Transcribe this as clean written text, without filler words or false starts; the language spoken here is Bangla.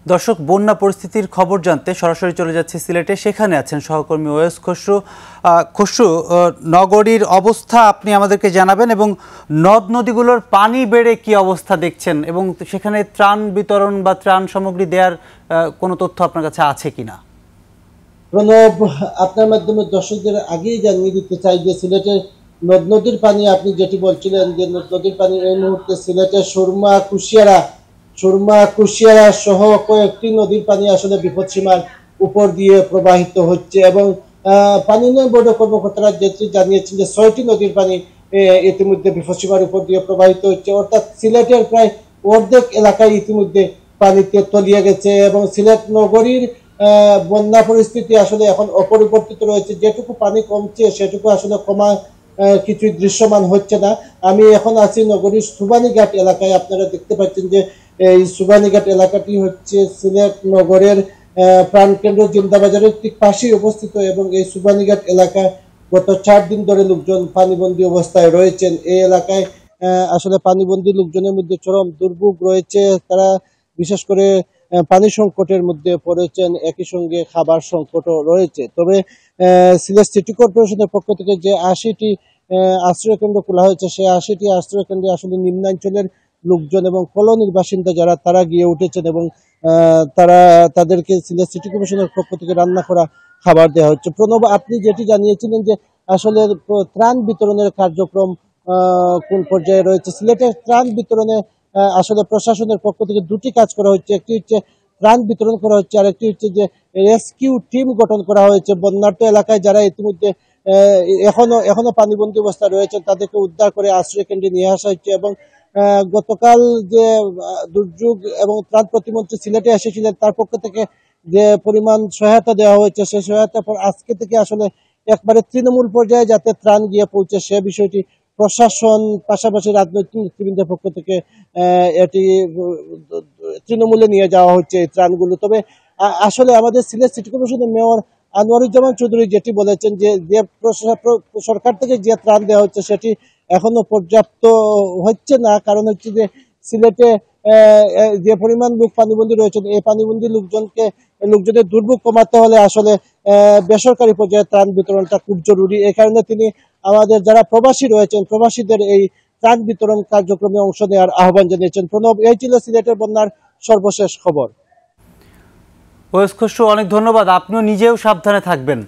দর্শক, বন্যা পরিস্থিতির খবর জানতে সরাসরি চলে যাচ্ছে সিলেটে। সেখানে আছেন সহকর্মী ওয়েস খসরু। খসরু, নগরীর অবস্থা আপনি আমাদেরকে জানাবেন এবং নদ নদীগুলোর পানি বেড়ে কি অবস্থা দেখছেন এবং সেখানে ত্রাণ বিতরণ বা ত্রাণ সামগ্রী দেওয়ার কোনো তথ্য আপনার কাছে আছে কিনা? প্রণব, আপনার মাধ্যমে দর্শকদের আগেই জানিয়ে দিতে চাই যে সিলেটের নদ নদীর পানি, আপনি যেটি বলছিলেন যে নদ নদীর পানি এই মুহূর্তে সিলেটের সুরমা কুশিয়ারা সহ কয়েকটি নদীর পানি আসলে বিপদসীমার উপর দিয়ে প্রবাহিত হচ্ছে এবং পানি উন্নয়ন বোর্ডের কর্মকর্তারা যেটি জানিয়েছেন যে 6টি নদীর পানি ইতিমধ্যে বিপদসীমার উপর দিয়ে প্রবাহিত হচ্ছে, অর্থাৎ সিলেটের প্রায় অর্ধেক এলাকায় ইতিমধ্যে পানিতে তলিয়ে গেছে এবং সিলেট নগরীর বন্যা পরিস্থিতি আসলে এখন অপরিবর্তিত রয়েছে। যেটুকু পানি কমছে সেটুকু আসলে কমা কিছুই দৃশ্যমান হচ্ছে না। আমি এখন আছি নগরীর সুবানীঘাট এলাকায়। আপনারা দেখতে পাচ্ছেন যে এই সুবানীঘাট এলাকাটি হচ্ছে সিলেট নগরের প্রাণকেন্দ্র জিন্দাবাজারের ঠিক পাশেই অবস্থিত এবং এই সুবানীঘাট এলাকায় গত 4 দিন ধরে লোকজন পানিবন্দী অবস্থায় রয়েছেন। এই এলাকায় আসলে পানিবন্দী লোকজনের মধ্যে চরম দুর্ভোগ রয়েছে। তারা বিশেষ করে পানি সংকটের মধ্যে পড়েছেন, একই সঙ্গে খাবার সংকটও রয়েছে। তবে সিলেট সিটি কর্পোরেশনের পক্ষ থেকে যে 80টি আশ্রয়কেন্দ্র খোলা হয়েছে, সেই 80টি আশ্রয়কেন্দ্রে আসলে নিম্নাঞ্চলের লোকজন এবং কলোনির বাসিন্দা যারা, তারা গিয়ে উঠেছেন এবং তাদেরকে সিলেট সিটি কর্পোরেশনের পক্ষ থেকে রান্না করা খাবার দেওয়া হচ্ছে। প্রণব, আপনি যেটি জানিয়েছিলেন যে আসলে ত্রাণ বিতরণের কার্যক্রম কোন পর্যায়ে রয়েছে, সিলেটের ত্রাণ বিতরণে আসলে প্রশাসনের পক্ষ থেকে দুটি কাজ করা হচ্ছে। একটি হচ্ছে ত্রাণ বিতরণ করা হচ্ছে, আর একটি হচ্ছে যে রেস্কিউ টিম গঠন করা হয়েছে। বন্যার্ত এলাকায় যারা ইতিমধ্যে এখনো পানিবন্দী অবস্থায় রয়েছেন তাদেরকে উদ্ধার করে আশ্রয় কেন্দ্রে নিয়ে আসা হচ্ছে এবং গতকাল যে দুর্যোগ এবং ত্রাণ প্রতিমন্ত্রী সিলেটে এসেছিলেন, তার পক্ষ থেকে যে পরিমাণ সহায়তা দেওয়া হয়েছে, সেই সহায়তার পর আজকে থেকে আসলে একবারে তৃণমূল পর্যায়ে যাতে ত্রাণ গিয়ে পৌঁছে সে বিষয়টি প্রশাসন পাশাপাশি রাজনৈতিক নেতৃবৃন্দের পক্ষ থেকে এটি তৃণমূলে নিয়ে যাওয়া হচ্ছে এই ত্রাণগুলো। তবে আসলে আমাদের সিলেট সিটি কর্পোরেশনের মেয়র আনোয়ারুজ্জামান চৌধুরী যেটি বলেছেন যে সরকার থেকে যে ত্রাণ দেওয়া হচ্ছে সেটি এখনো পর্যাপ্ত হচ্ছে না। কারণ হচ্ছে যে সিলেটে যে পরিমাণ লোক পানিবন্দী রয়েছেন, এই পানিবন্দী লোকজনের দুর্ভোগ কমাতে হলে আসলে বেসরকারি পর্যায়ে ত্রাণ বিতরণটা খুব জরুরি। এই কারণে তিনি আমাদের যারা প্রবাসী রয়েছেন, প্রবাসীদের এই ত্রাণ বিতরণ কার্যক্রমে অংশ নেওয়ার আহ্বান জানিয়েছেন। প্রণব, এই ছিল সিলেটের বন্যার সর্বশেষ খবর। ওয়েস খসরু, অনেক ধন্যবাদ। আপনিও নিজেও সাবধানে থাকবেন।